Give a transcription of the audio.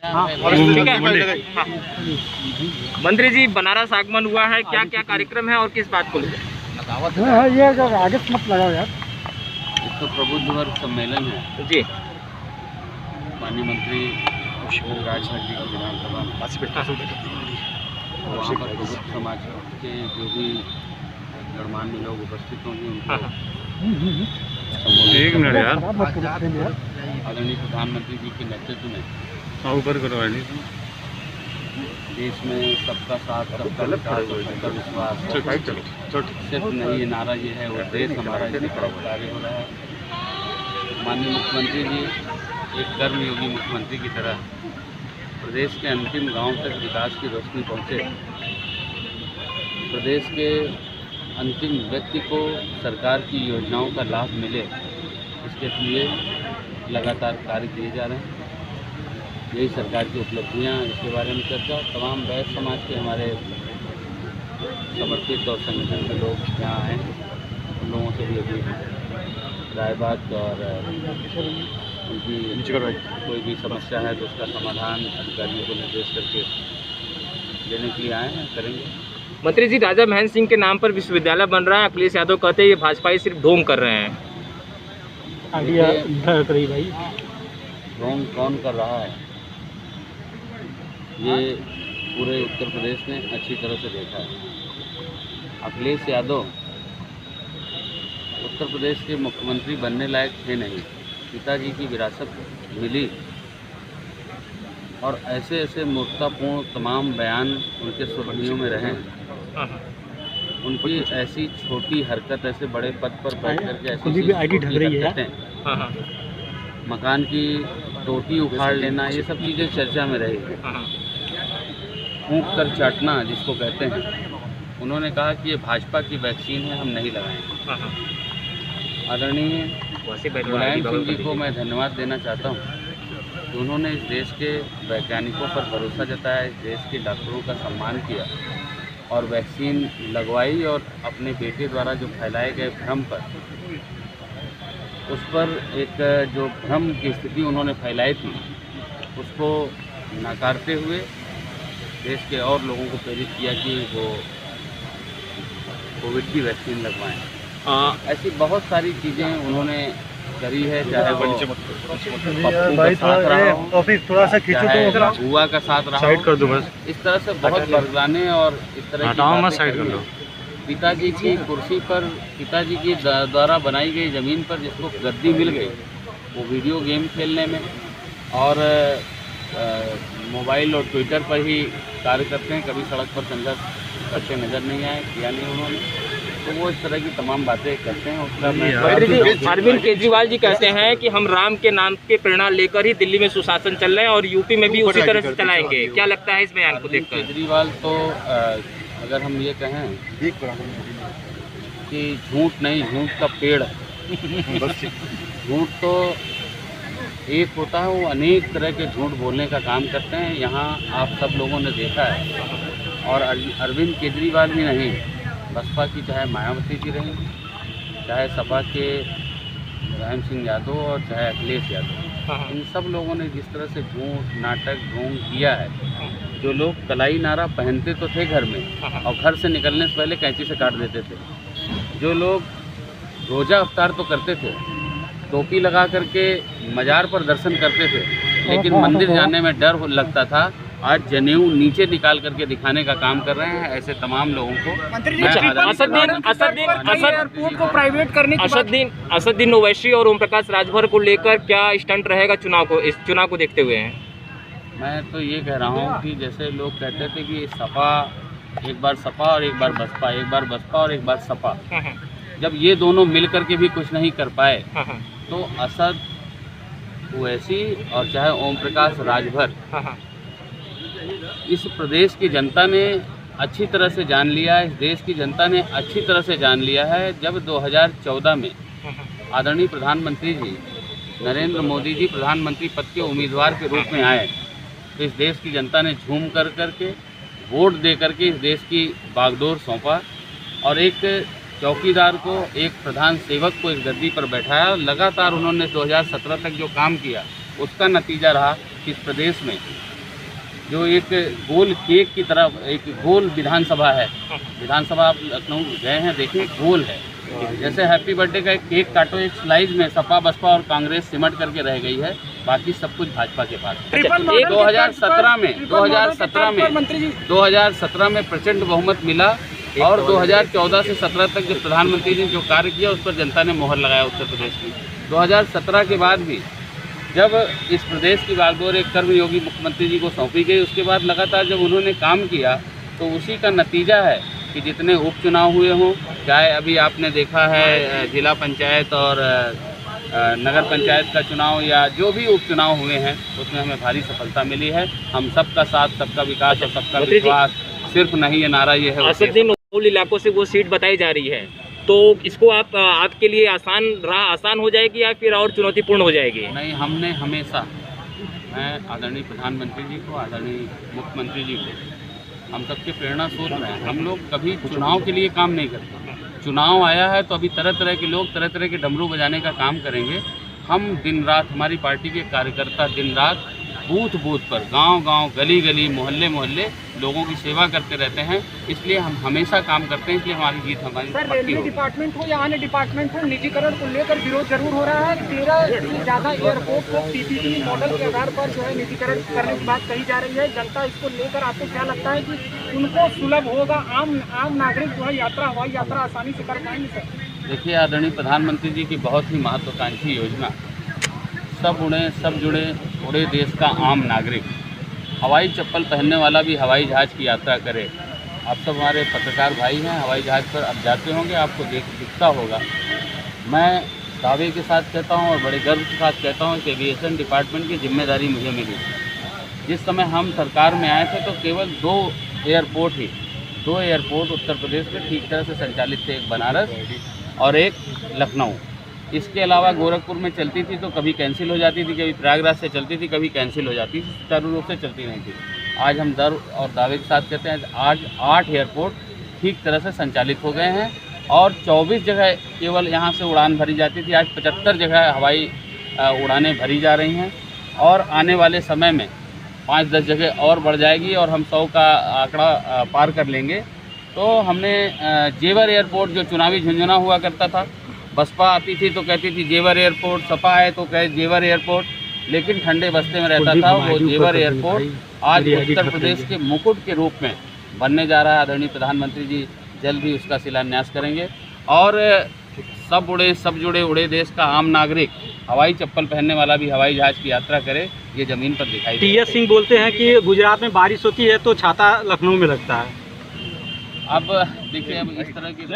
ठीक है। हाँ। मंत्री जी, बनारस आगमन हुआ है, क्या क्या कार्यक्रम है और किस बात को लेकर? ये आगे मत लगाओ यार। तो प्रबुद्ध वर्ग सम्मेलन है जी। माननीय मंत्री राजभर जी की विधानसभा में, वहाँ पर प्रबुद्ध समाज के जो भी गणमान्य लोग उपस्थित होंगे उनको आदरणीय प्रधानमंत्री जी के नेतृत्व में देश में सबका साथ, सबका विकास, सबका विश्वास सिर्फ नहीं, ये नारा ये है, उद्देश्य हमारा इसी तरह कार्य हो रहा है। माननीय मुख्यमंत्री जी एक कर्मयोगी मुख्यमंत्री की तरह प्रदेश के अंतिम गांव तक विकास की रोशनी पहुंचे, प्रदेश के अंतिम व्यक्ति को सरकार की योजनाओं का लाभ मिले, इसके लिए लगातार कार्य किए जा रहे हैं। यही सरकार की उपलब्धियां, इसके बारे में चर्चा तमाम वैश्य समाज के हमारे समर्पित और संगठन के लोग यहाँ आए, उन लोगों से भी अभी राय बात और उनकी कोई भी समस्या है तो उसका समाधान अधिकारियों को निर्देश करके देने के लिए आए हैं, करेंगे। मंत्री जी, राजा महेंद्र सिंह के नाम पर विश्वविद्यालय बन रहा है, अखिलेश यादव कहते हैं ये भाजपा ही सिर्फ ढोंग कर रहे हैं। आइडिया करिए भाई, ढोंग कौन कर रहा है ये पूरे उत्तर प्रदेश ने अच्छी तरह से देखा है। अखिलेश यादव उत्तर प्रदेश के मुख्यमंत्री बनने लायक थे नहीं, पिताजी की विरासत मिली और ऐसे ऐसे मूर्खतापूर्ण तमाम बयान उनके सुर्खियों में रहे। उनकी ऐसी छोटी हरकत, ऐसे बड़े पद पर बैठ करके ऐसी हरकतें, मकान की टोटी उखाड़ लेना, ये सब चीज़ें चर्चा में रही। फूंक कर चाटना जिसको कहते हैं, उन्होंने कहा कि ये भाजपा की वैक्सीन है, हम नहीं लगाएंगे। आदरणीय मुलायम सिंह जी को मैं धन्यवाद देना चाहता हूँ कि उन्होंने इस देश के वैज्ञानिकों पर भरोसा जताया, इस देश के डॉक्टरों का सम्मान किया और वैक्सीन लगवाई और अपने बेटे द्वारा जो फैलाए गए भ्रम पर, उस पर एक जो भ्रम की स्थिति उन्होंने फैलाई थी उसको नकारते हुए देश के और लोगों को प्रेरित किया कि वो कोविड की वैक्सीन लगवाएं। ऐसी बहुत सारी चीज़ें उन्होंने करी है, चाहे वो पप्पू का साथ रहा हो, चाहे हुआ का साथ रहा हो, इस तरह से बहुत बरगलाने और इस तरह की पिताजी की कुर्सी पर, पिताजी की द्वारा बनाई गई ज़मीन पर जिसको गद्दी मिल गई, वो वीडियो गेम खेलने में और मोबाइल और ट्विटर पर ही कार्य करते हैं, कभी सड़क पर संघर्ष करते नज़र नहीं आए, किया नहीं उन्होंने, तो वो इस तरह की तमाम बातें करते हैं। उसका अरविंद केजरीवाल जी कहते हैं कि हम राम के नाम के प्रेरणा लेकर ही दिल्ली में सुशासन चल रहे हैं और यूपी में भी उसी तरह से चलाएंगे, क्या लगता है इस बयान को देखकर? केजरीवाल तो अगर हम ये कहें कि झूठ नहीं, झूठ का पेड़ है। झूठ तो एक होता है, वो अनेक तरह के झूठ बोलने का काम करते हैं, यहाँ आप सब लोगों ने देखा है। और अरविंद केजरीवाल ही नहीं, बसपा की चाहे मायावती जी रही, चाहे सपा के मुलायम सिंह यादव और चाहे अखिलेश यादव, इन सब लोगों ने जिस तरह से झूठ, नाटक, ढोंग किया है, जो लोग कलाई नारा पहनते तो थे घर में और घर से निकलने से पहले कैंची से काट देते थे, जो लोग रोज़ा अफ्तार तो करते थे, टोपी लगा करके मज़ार पर दर्शन करते थे, लेकिन मंदिर जाने में डर लगता था, आज जनेऊ नीचे निकाल करके दिखाने का काम कर रहे हैं। ऐसे तमाम लोगों को असदुद्दीन ओवैसी और ओम प्रकाश राजभर को लेकर क्या स्टंट रहेगा इस चुनाव को देखते हुए? मैं तो ये कह रहा हूँ कि जैसे लोग कहते थे कि सपा, एक बार सपा और एक बार बसपा, एक बार बसपा और एक बार सपा, जब ये दोनों मिल करके भी कुछ नहीं कर पाए तो असद ओवैसी और चाहे ओम प्रकाश राजभर, इस प्रदेश की जनता ने अच्छी तरह से जान लिया है, इस देश की जनता ने अच्छी तरह से जान लिया है। जब 2014 में आदरणीय प्रधानमंत्री जी नरेंद्र मोदी जी प्रधानमंत्री पद के उम्मीदवार के रूप में आए, तो इस देश की जनता ने झूम कर करके वोट दे करके इस देश की बागडोर सौंपा और एक चौकीदार को, एक प्रधान सेवक को इस गद्दी पर बैठाया। लगातार उन्होंने 2017 तक जो काम किया उसका नतीजा रहा कि इस प्रदेश में जो एक गोल केक की तरह एक गोल विधानसभा है। विधानसभा आप लखनऊ गए हैं, देखिए गोल है। जैसे हैप्पी बर्थडे का एक केक काटो, एक स्लाइस में सपा बसपा और कांग्रेस सिमट करके रह गई है, बाकी सब कुछ भाजपा के पास है। 2017 में प्रचंड बहुमत मिला और 2014 से 17 तक जो प्रधानमंत्री ने जो कार्य किया उस पर जनता ने मोहर लगाया उत्तर प्रदेश की। 2017 के बाद भी जब इस प्रदेश की बागडोर एक कर्मयोगी मुख्यमंत्री जी को सौंपी गई, उसके बाद लगातार जब उन्होंने काम किया तो उसी का नतीजा है कि जितने उपचुनाव हुए हों, चाहे अभी आपने देखा है जिला पंचायत और नगर पंचायत का चुनाव या जो भी उपचुनाव हुए हैं, उसमें हमें भारी सफलता मिली है। हम सबका साथ, सबका विकास और सबका विश्वास सिर्फ नहीं, ये नारा ये है। असदुद्दीन ओवैसी इलाकों से वो सीट बताई जा रही है, तो इसको आपके लिए आसान हो जाएगी या फिर और चुनौतीपूर्ण हो जाएगी? नहीं, हमने हमेशा, मैं आदरणीय प्रधानमंत्री जी को, आदरणीय मुख्यमंत्री जी को, हम सबके प्रेरणा स्रोत रहे हैं। हम लोग कभी चुनाव के लिए काम नहीं करते। चुनाव आया है तो अभी तरह तरह के लोग तरह तरह के डमरू बजाने का काम करेंगे। हम दिन रात, हमारी पार्टी के कार्यकर्ता दिन रात बूथ बूथ पर, गांव गांव, गली गली, मोहल्ले मोहल्ले लोगों की सेवा करते रहते हैं। इसलिए हम हमेशा काम करते हैं, इसलिए हमारी जीत हमारी सर, पक्की रेलवे होगी। डिपार्टमेंट हो या अन्य डिपार्टमेंट हो, निजीकरण को लेकर विरोध जरूर हो रहा है। 13 से ज़्यादा एयरपोर्ट को पीपीपी मॉडल के आधार पर जो है निजीकरण करने की बात कही जा रही है। जनता इसको लेकर आपको क्या लगता है कि उनको सुलभ होगा, आम नागरिक जो है यात्रा, हवाई यात्रा आसानी से कर पाएंगे? सर देखिए, आदरणीय प्रधानमंत्री जी की बहुत ही महत्वाकांक्षी योजना सब उड़े सब जुड़े उड़े देश का आम नागरिक, हवाई चप्पल पहनने वाला भी हवाई जहाज़ की यात्रा करे। आप सब हमारे पत्रकार भाई हैं, हवाई जहाज़ पर अब जाते होंगे, आपको दिखता होगा। मैं दावे के साथ कहता हूं और बड़े गर्व के साथ कहता हूं कि एविएशन डिपार्टमेंट की जिम्मेदारी मुझे मिली। जिस समय हम सरकार में आए थे तो केवल 2 एयरपोर्ट उत्तर प्रदेश में ठीक तरह से संचालित थे, एक बनारस और एक लखनऊ। इसके अलावा गोरखपुर में चलती थी तो कभी कैंसिल हो जाती थी, कभी प्रयागराज से चलती थी, कभी कैंसिल हो जाती थी, सुचारू रूप से चलती नहीं थी। आज हम गर्व और दावे के साथ कहते हैं आज 8 एयरपोर्ट ठीक तरह से संचालित हो गए हैं और 24 जगह केवल यहाँ से उड़ान भरी जाती थी, आज 75 जगह हवाई उड़ानें भरी जा रही हैं और आने वाले समय में 5-10 जगह और बढ़ जाएगी और हम 100 का आंकड़ा पार कर लेंगे। तो हमने जेवर एयरपोर्ट, जो चुनावी झुंझुना हुआ करता था, बसपा आती थी तो कहती थी जेवर एयरपोर्ट, सपा आए तो कहे जेवर एयरपोर्ट, लेकिन ठंडे बस्ते में रहता था, वो जेवर एयरपोर्ट आज उत्तर प्रदेश के मुकुट के रूप में बनने जा रहा है। आदरणीय प्रधानमंत्री जी जल्द ही उसका शिलान्यास करेंगे और सब उड़े सब जुड़े उड़े देश का आम नागरिक, हवाई चप्पल पहनने वाला भी हवाई जहाज़ की यात्रा करे, ये ज़मीन पर दिखाई देगा। टी.एस. सिंह बोलते हैं कि गुजरात में बारिश होती है तो छाता लखनऊ में लगता है। अब देखिए, अब इस तरह की